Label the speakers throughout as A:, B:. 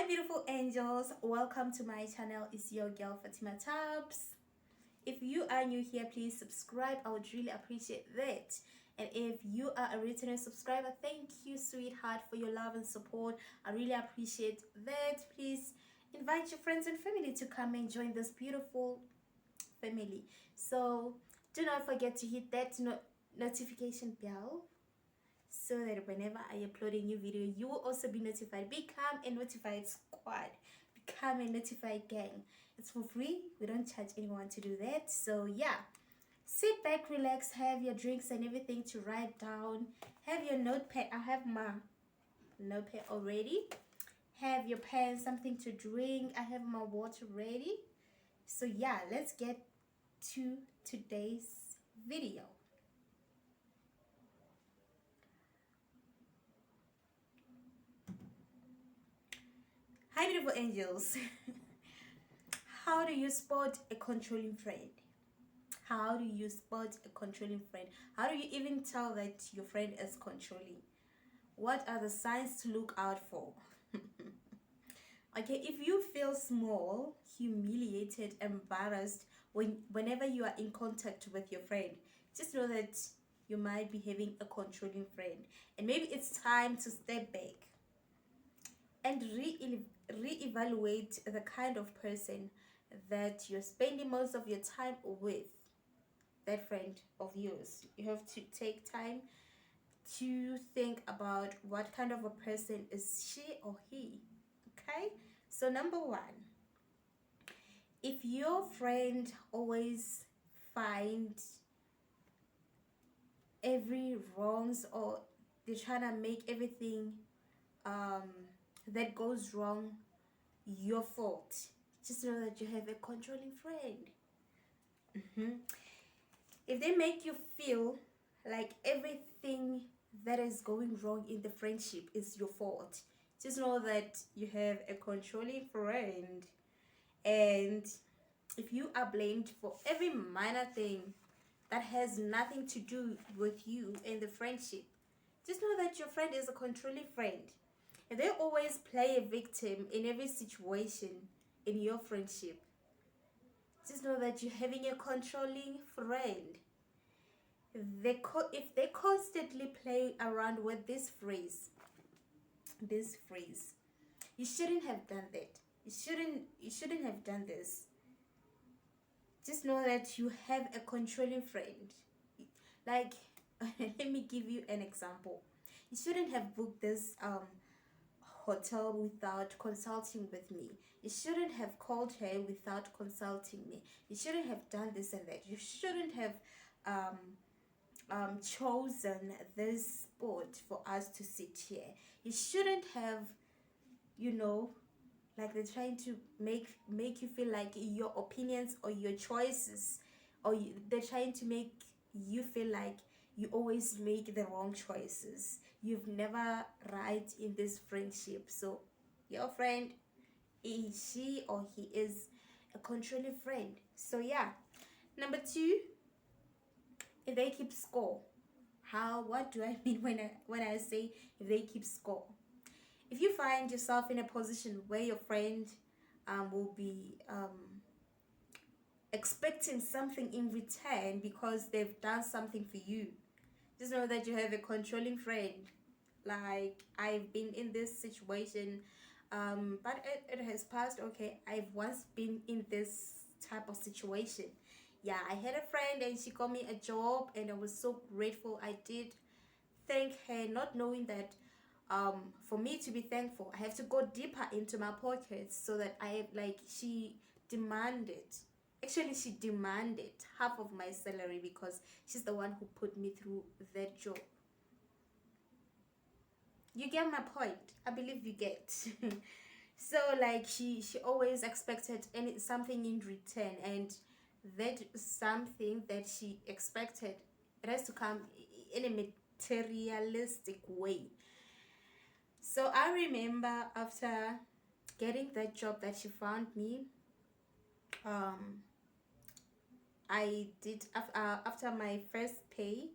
A: beautiful angels, welcome to my channel. It's your girl Fatima Tabs. If you are new here, please subscribe. I would really appreciate that. And if you are a returning subscriber, thank you, sweetheart, for your love and support. I really appreciate that. Please invite your friends and family to come and join this beautiful family. So do not forget to hit that notification bell so that whenever I upload a new video, you will also be notified. Become a notified squad. Become a notified gang. It's for free. We don't charge anyone to do that. So yeah, sit back, relax, have your drinks and everything to write down. Have your notepad. I have my notepad already. Have your pen, something to drink. I have my water ready. So yeah, let's get to today's video. Hi beautiful angels. How do you spot a controlling friend? How do you spot a controlling friend? How do you even tell that your friend is controlling? What are the signs to look out for? Okay, if you feel small, humiliated, embarrassed whenever you are in contact with your friend, just know that you might be having a controlling friend, and maybe it's time to step back and reevaluate the kind of person that you're spending most of your time with. That friend of yours, you have to take time to think about what kind of a person is she or he. Okay, so number one, if your friend always find every wrongs, or they're trying to make everything um that goes wrong your fault, just know that you have a controlling friend. If they make you feel like everything that is going wrong in the friendship is your fault, just know that you have a controlling friend. And if you are blamed for every minor thing that has nothing to do with you and the friendship, just know that your friend is a controlling friend. And they always play a victim in every situation in your friendship, just know that you're having a controlling friend. If they constantly play around with this phrase, you shouldn't have done that, you shouldn't have done this, just know that you have a controlling friend. Like, let me give you an example. You shouldn't have booked this hotel without consulting with me. You shouldn't have called her without consulting me. You shouldn't have done this and that. You shouldn't have chosen this spot for us to sit here. You shouldn't have, like they're trying to make you feel like your opinions or your choices, or they're trying to make you feel like you always make the wrong choices. You've never right in this friendship. So your friend, she or he is a controlling friend. So yeah, number two, if they keep score. What do I mean when I say if they keep score? If you find yourself in a position where your friend will be expecting something in return because they've done something for you, just know that you have a controlling friend. Like, I've been in this situation, but it has passed. Okay, I've once been in this type of situation. Yeah, I had a friend and she got me a job, and I was so grateful. I did thank her, not knowing that for me to be thankful, I have to go deeper into my pockets, so that she demanded, actually she demanded half of my salary because she's the one who put me through that job. You get my point? I believe you get. So like, she always expected something in return, and that something that she expected, it has to come in a materialistic way. So I remember after getting that job that she found me, um I did after my first pay,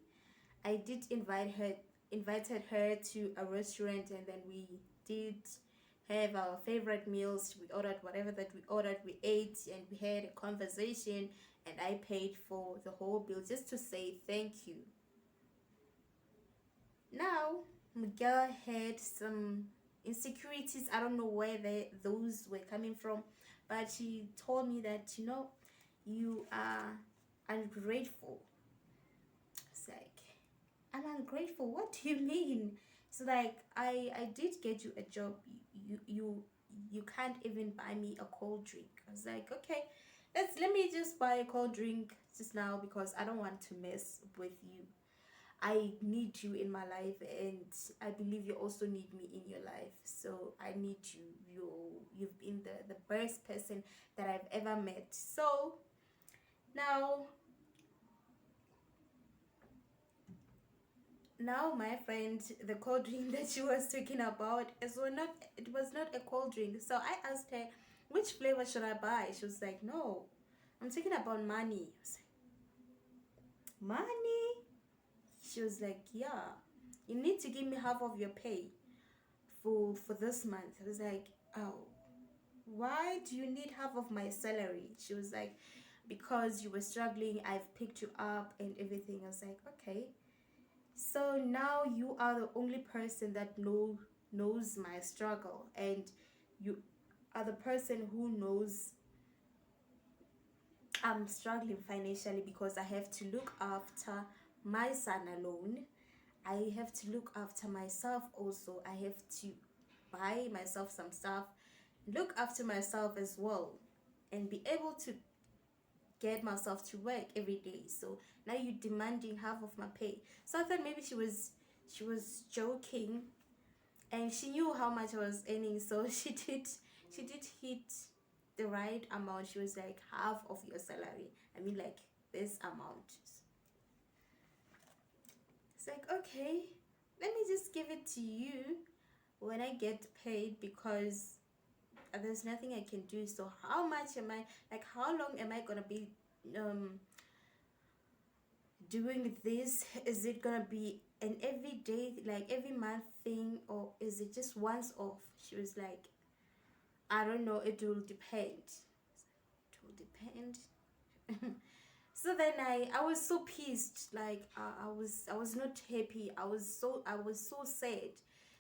A: I did invited her to a restaurant, and then we did have our favorite meals. We ordered whatever that we ordered, we ate, and we had a conversation, and I paid for the whole bill just to say thank you. Now, Miguel had some insecurities. I don't know where those were coming from, but she told me that, you are ungrateful. It's like, I'm ungrateful. What do you mean? It's like, I did get you a job. You can't even buy me a cold drink. I was like, okay, let me just buy a cold drink just now because I don't want to mess with you. I need you in my life, and I believe you also need me in your life. So I need you. You've been the best person that I've ever met. So now my friend, the cold drink that she was talking about, it was not a cold drink. So I asked her, which flavor should I buy? She was like, no, I'm talking about money. I was like, money? She was like, yeah, you need to give me half of your pay for this month. I was like, oh, why do you need half of my salary? She was like, because you were struggling, I've picked you up and everything. I was like, okay, so now you are the only person that knows my struggle, and you are the person who knows I'm struggling financially because I have to look after my son alone. I have to look after myself also. I have to buy myself some stuff, look after myself as well, and be able to get myself to work every day. So now you're demanding half of my pay. So I thought maybe she was joking, and she knew how much I was earning, so she did hit the right amount. She was like, half of your salary. I mean, like, this amount. It's like, okay, let me just give it to you when I get paid, because there's nothing I can do. So how much am I, like, how long am I gonna be doing this? Is it gonna be an everyday, like every month thing, or is it just once off? She was like, I don't know, it will depend. It will depend. So then I was so pissed, like I was not happy. I was so sad.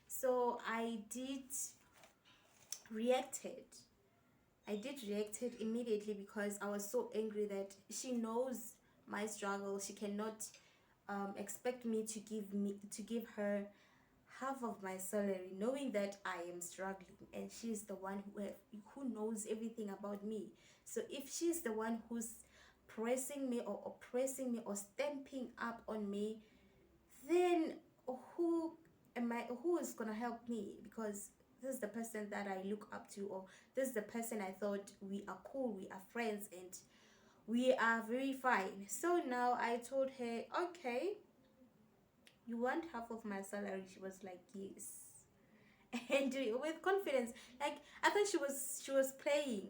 A: So reacted I did reacted immediately because I was so angry that she knows my struggle. She cannot expect me to give her half of my salary, knowing that I am struggling, and she's the one who knows everything about me. So if she's the one who's pressing me or oppressing me or stamping up on me, then who who is gonna help me? Because this is the person that I look up to, or this is the person I thought we are cool, we are friends, and we are very fine. So now I told her, okay, you want half of my salary? She was like, yes. And with confidence, like I thought she was playing.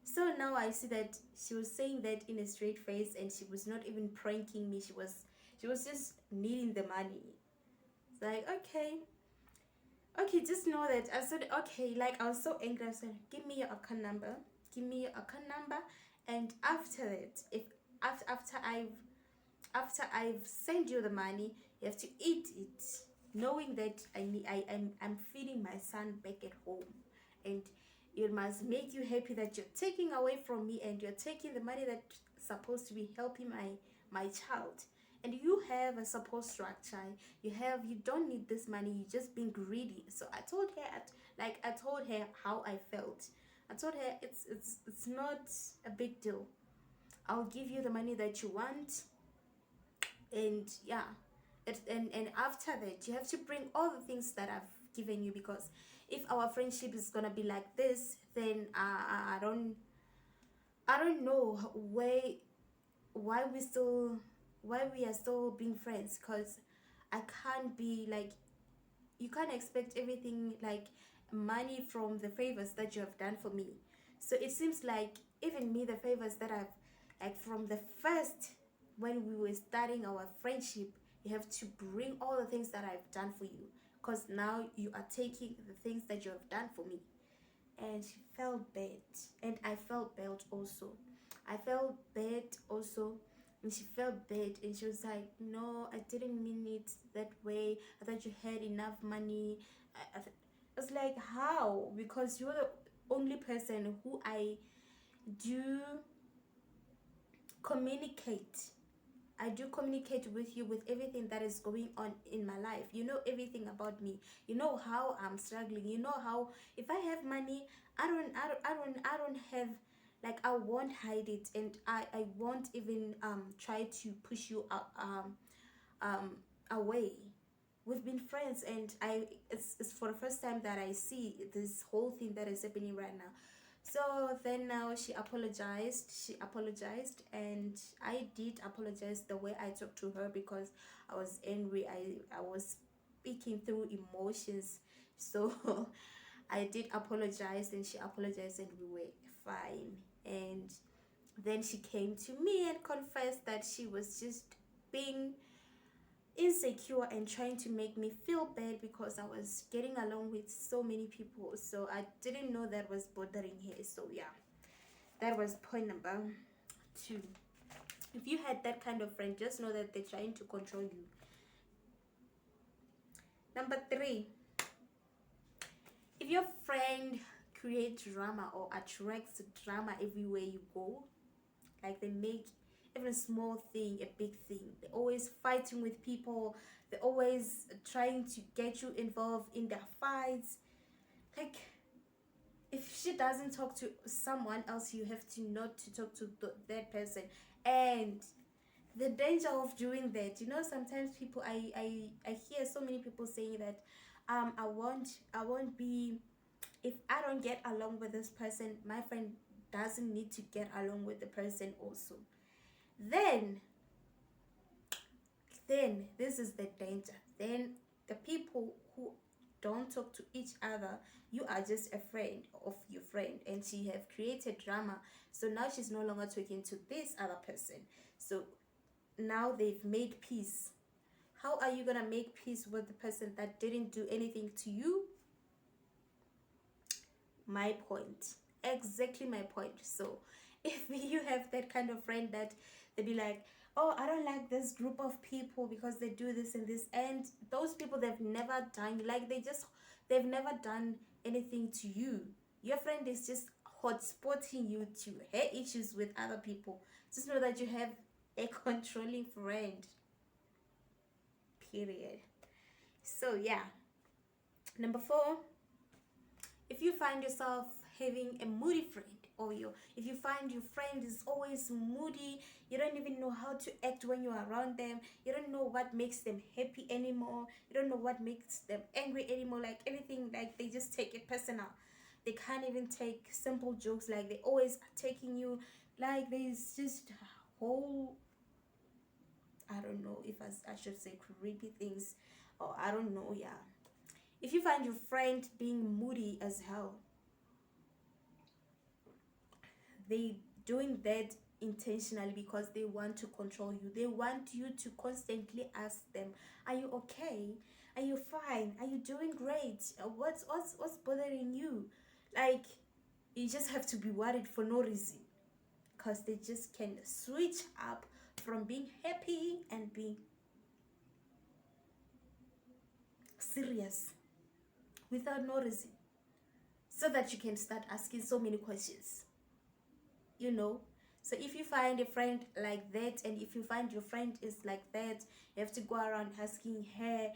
A: So now I see that she was saying that in a straight face, and she was not even pranking me. She was just needing the money. It's like, okay, just know that I said, okay, like I was so angry. I said, give me your account number, and after that, if after I've sent you the money, you have to eat it, knowing that I'm feeding my son back at home, and it must make you happy that you're taking away from me, and you're taking the money that's supposed to be helping my child. And you have a support structure. You don't need this money. You're just being greedy. So I told her, I told her how I felt. I told her it's not a big deal. I'll give you the money that you want, and yeah, and after that, you have to bring all the things that I've given you, because if our friendship is gonna be like this, then I don't know why we still why we are still being friends, because I can't be like, you can't expect everything, like money, from the favors that you have done for me. So it seems like even me, the favors that I've, like from the first, when we were starting our friendship, you have to bring all the things that I've done for you. because now you are taking the things that you have done for me. And she felt bad, and I felt bad also. I felt bad also, and she felt bad, and she was like, no, I didn't mean it that way. I thought you had enough money. I was like, how? Because you're the only person who I do communicate. I do communicate with you with everything that is going on in my life. You know everything about me. You know how I'm struggling. You know how if I have money, I don't have, like, I won't hide it, and I won't even try to push you out um away. We've been friends, and it's for the first time that I see this whole thing that is happening right now. So then now she apologized, and I did apologize the way I talked to her, because I was angry. I was speaking through emotions. So I did apologize, and she apologized, and we were fine. And then she came to me and confessed that she was just being insecure and trying to make me feel bad because I was getting along with so many people. So I didn't know that was bothering her. So yeah, that was point number 2. If you had that kind of friend, just know that they're trying to control you. Number 3, if your friend creates drama or attracts drama everywhere you go, like they make even a small thing a big thing, they're always fighting with people, they're always trying to get you involved in their fights. Like, if she doesn't talk to someone else, you have to not to talk to that person. And the danger of doing that, sometimes people, I hear so many people saying that I won't be, if I don't get along with this person, my friend doesn't need to get along with the person also. then then this is the danger. Then the people who don't talk to each other, you are just a friend of your friend, and she have created drama. So now she's no longer talking to this other person. So now they've made peace. How are you gonna make peace with the person that didn't do anything to you? My point. Exactly my point. So if you have that kind of friend that they be like, oh, I don't like this group of people because they do this and this, and those people, they've never done, like, they've never done anything to you. Your friend is just hotspotting you to her issues with other people. Just know that you have a controlling friend, period. So yeah, number 4, if you find yourself having a moody friend, or if you find your friend is always moody, you don't even know how to act when you're around them, you don't know what makes them happy anymore, you don't know what makes them angry anymore, like anything, like they just take it personal. They can't even take simple jokes, like they always are taking you, like there's just whole, I don't know if I should say creepy things, or I don't know. Yeah, if you find your friend being moody as hell, they doing that intentionally because they want to control you. They want you to constantly ask them, are you okay? Are you fine? Are you doing great? What's bothering you? Like, you just have to be worried for no reason, because they just can switch up from being happy and being serious without no reason, so that you can start asking so many questions, you know. So if you find a friend like that, and if you find your friend is like that, you have to go around asking her,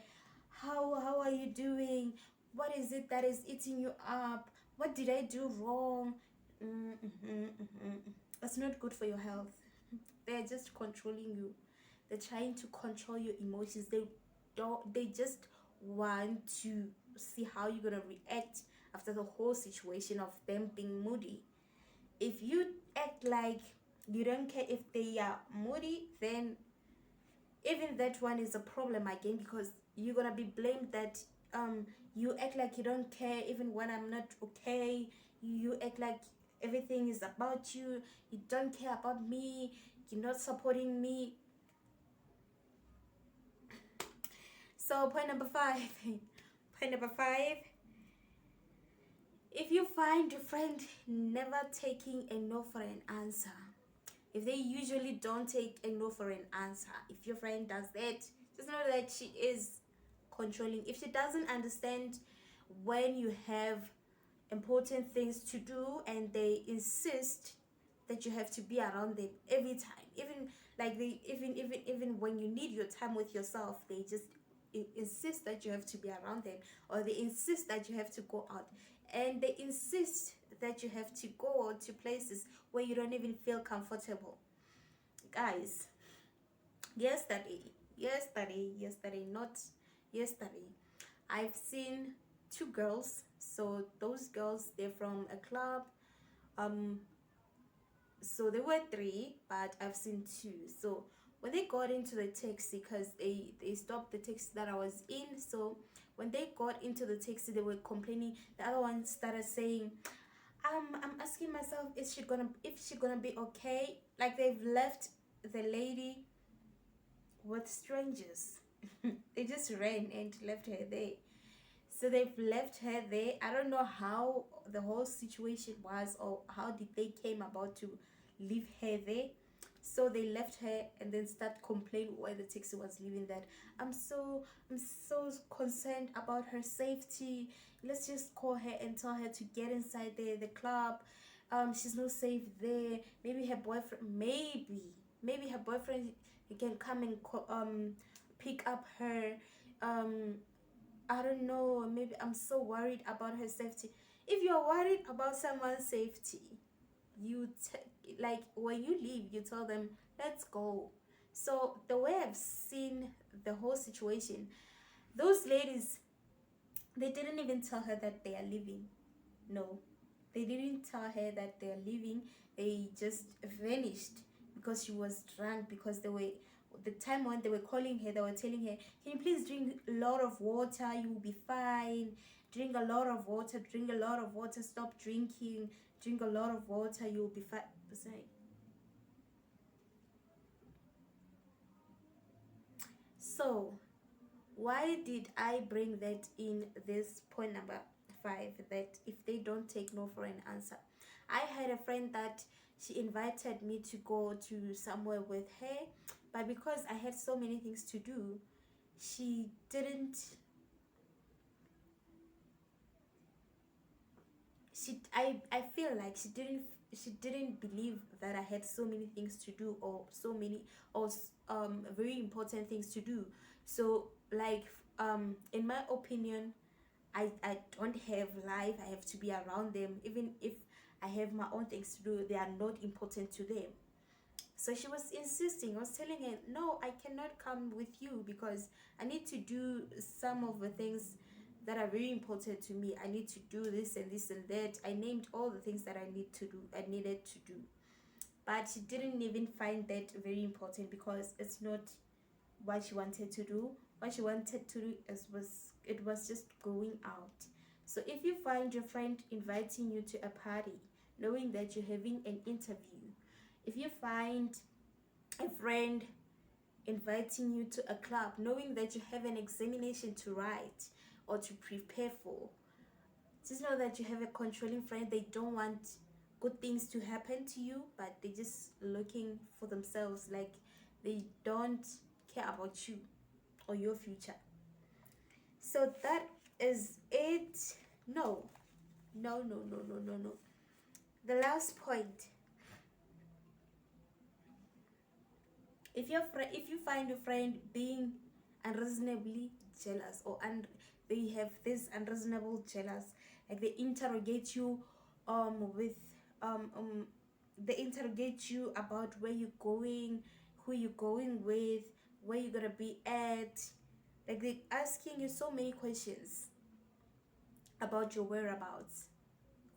A: how are you doing? What is it that is eating you up? What did I do wrong? That's not good for your health. They're just controlling you. They're trying to control your emotions. They just want to see how you're gonna react after the whole situation of them being moody. If you act like you don't care if they are moody, then even that one is a problem again, because you're gonna be blamed that you act like you don't care even when I'm not okay. You act like everything is about you. You don't care about me. You're not supporting me. So point number 5, Point number 5. If you find your friend never taking a no for an answer, if they usually don't take a no for an answer, if your friend does that, just know that she is controlling. If she doesn't understand when you have important things to do and they insist that you have to be around them every time, even like they even when you need your time with yourself, they just insist that you have to be around them, or they insist that you have to go out, and they insist that you have to go to places where you don't even feel comfortable. Guys, not yesterday, I've seen two girls. So those girls, they're from a club. um so there were three, but I've seen two. So when they got into the taxi, because they stopped the taxi that I was in, so when they got into the taxi, they were complaining. The other one started saying, I'm asking myself, if she gonna be okay? Like, they've left the lady with strangers. They just ran and left her there. So they've left her there. I don't know how the whole situation was, or how did they came about to leave her there. So they left her and then start complaining while the taxi was leaving, that I'm so concerned about her safety. Let's just call her and tell her to get inside the club. She's not safe there. Maybe her boyfriend, maybe her boyfriend, he can come and pick up her. I don't know. Maybe I'm so worried about her safety. If you're worried about someone's safety, like when you leave, you tell them, let's go. So the way I've seen the whole situation, those ladies, they didn't even tell her that they are leaving. No, they didn't tell her that they are leaving. They just vanished because she was drunk. Because they were, the time when they were calling her, they were telling her, can you please drink a lot of water, you will be fine. Drink a lot of water, drink a lot of water, stop drinking, drink a lot of water, you will be fine. So why did I bring that in this point number 5, that if they don't take no for an answer? I had a friend that she invited me to go to somewhere with her, but because I had so many things to do, she didn't I feel like she didn't believe that I had so many things to do, or so many, or very important things to do. So, like, in my opinion, I don't have life. I have to be around them. Even if I have my own things to do, they are not important to them. So she was insisting. I was telling her, no, I cannot come with you because I need to do some of the things that are very important to me. I need to do this and this and that. I named all the things that I needed to do. But she didn't even find that very important, because it's not what she wanted to do. What she wanted to do was just going out. So if you find your friend inviting you to a party, knowing that you're having an interview, if you find a friend inviting you to a club, knowing that you have an examination to write or to prepare for, just know that you have a controlling friend. They don't want good things to happen to you, but they're just looking for themselves. Like, they don't care about you or your future. So that is it. No, no, no, no, no, no, no. The last point: if you find your friend being unreasonably jealous, or they have this unreasonable jealous, like they interrogate you with um, um they interrogate you about where you're going, who you're going with, where you're gonna be at, like they asking you so many questions about your whereabouts,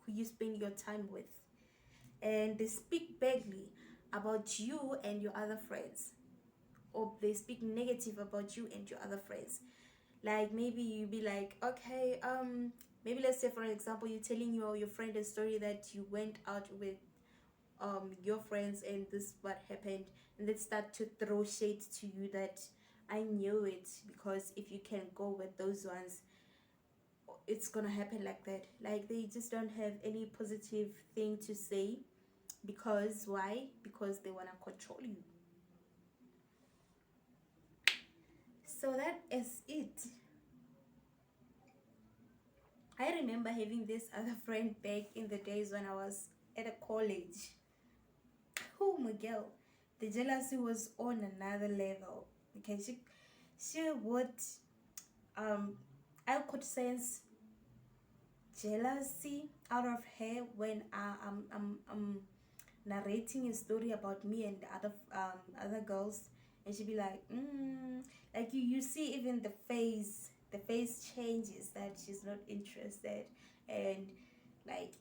A: who you spend your time with, and they speak badly about you and your other friends, or they speak negative about you and your other friends. Like, maybe you be like, okay, maybe let's say, for example, you're telling your friend a story that you went out with your friends and this what happened, and they start to throw shade to you, that I knew it, because if you can go with those ones, it's gonna happen like that. Like they just don't have any positive thing to say. Because why? Because they wanna control you. So that is it. I remember having this other friend back in the days when I was at a college. Oh, Miguel, the jealousy was on another level. Okay, she would I could sense jealousy out of her when I'm narrating a story about me and other girls, and she'd be like you see even the face changes that she's not interested, and like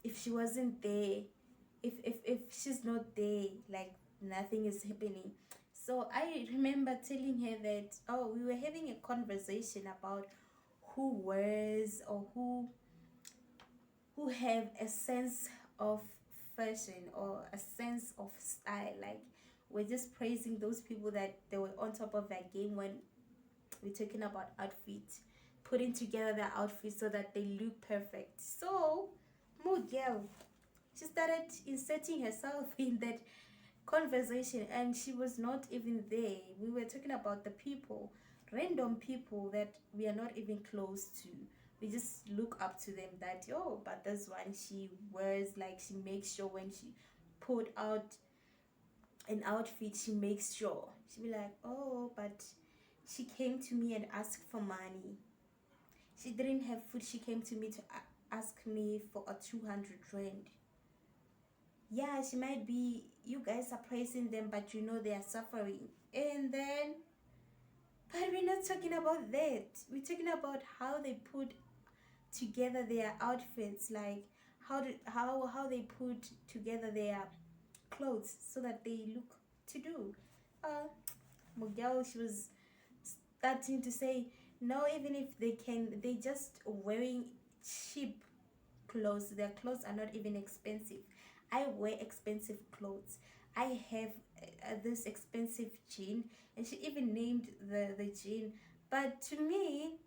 A: if she wasn't there, if she's not there, like nothing is happening. So I remember telling her that, oh, we were having a conversation about who wears or who have a sense of fashion or a sense of style. Like we're just praising those people that they were on top of their game when we're talking about outfit, putting together their outfits so that they look perfect. So Miguel, she started inserting herself in that conversation, and she was not even there. We were talking about the people, random people that we are not even close to. We just look up to them that, oh, but this one, she wears, like, she makes sure when she put out an outfit, she makes sure. She'd be like, oh, but she came to me and asked for money. She didn't have food. She came to me to ask me for a 200 rand. Yeah, she might be, you guys are praising them, but you know they are suffering. And then, but we're not talking about that. We're talking about how they put together their outfits, like how they put together their clothes so that they look to do. Miguel, she was starting to say, no, even if they can, they just wearing cheap clothes. Their clothes are not even expensive. I wear expensive clothes. I have this expensive jean, and she even named the jean. But to me,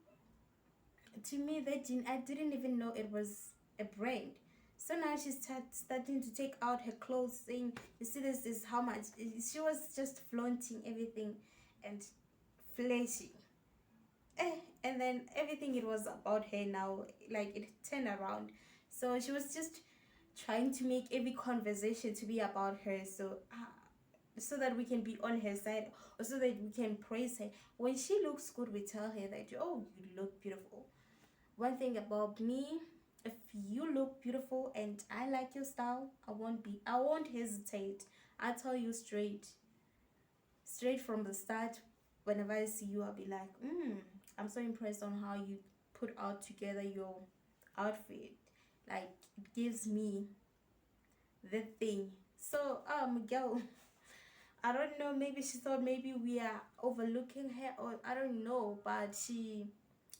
A: that jean, I didn't even know it was a brand. So now she's starting to take out her clothes, saying, "You see, this is how much." She was just flaunting everything and flashing. And then everything, it was about her now, like it turned around. So she was just trying to make every conversation to be about her, so that we can be on her side, or so that we can praise her. When she looks good, we tell her that, oh, you look beautiful. One thing about me, if you look beautiful and I like your style, I won't hesitate. I tell you straight from the start. Whenever I see you, I'll be like, I'm so impressed on how you put out together your outfit. Like it gives me the thing. So Miguel, I don't know, maybe she thought maybe we are overlooking her, or I don't know, but she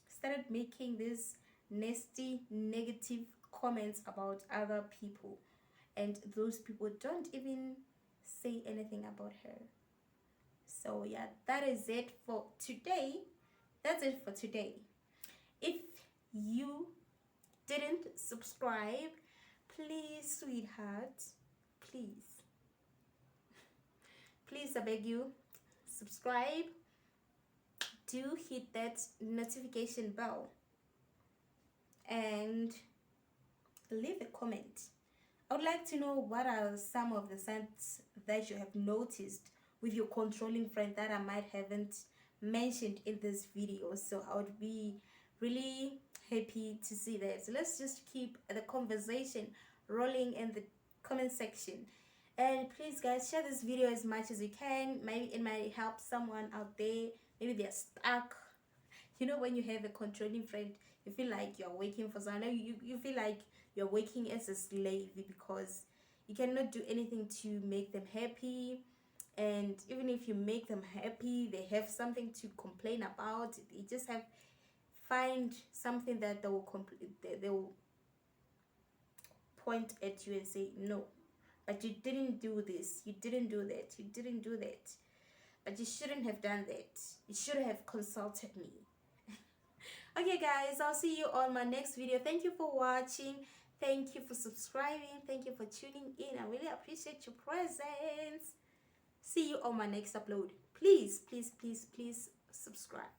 A: started making these nasty negative comments about other people, and those people don't even say anything about her. So yeah, that is it for today. That's it for today. If you didn't subscribe, please, sweetheart, please, I beg you, subscribe. Do hit that notification bell and leave a comment. I would like to know what are some of the signs that you have noticed with your controlling friend that I might haven't mentioned in this video. So I would be really happy to see that. So let's just keep the conversation rolling in the comment section. And please guys, share this video as much as you can. Maybe it might help someone out there. Maybe they're stuck. You know, when you have a controlling friend, you feel like you're working for someone. You feel like you're working as a slave, because you cannot do anything to make them happy. And even if you make them happy, they have something to complain about. They just find something that they will point at you and say, no, but you didn't do this, you didn't do that, you didn't do that, but you shouldn't have done that, you should have consulted me. Okay guys, I'll see you on my next video. Thank you for watching. Thank you for subscribing. Thank you for tuning in. I really appreciate your presence. See you on my next upload. Please, please, please, please subscribe.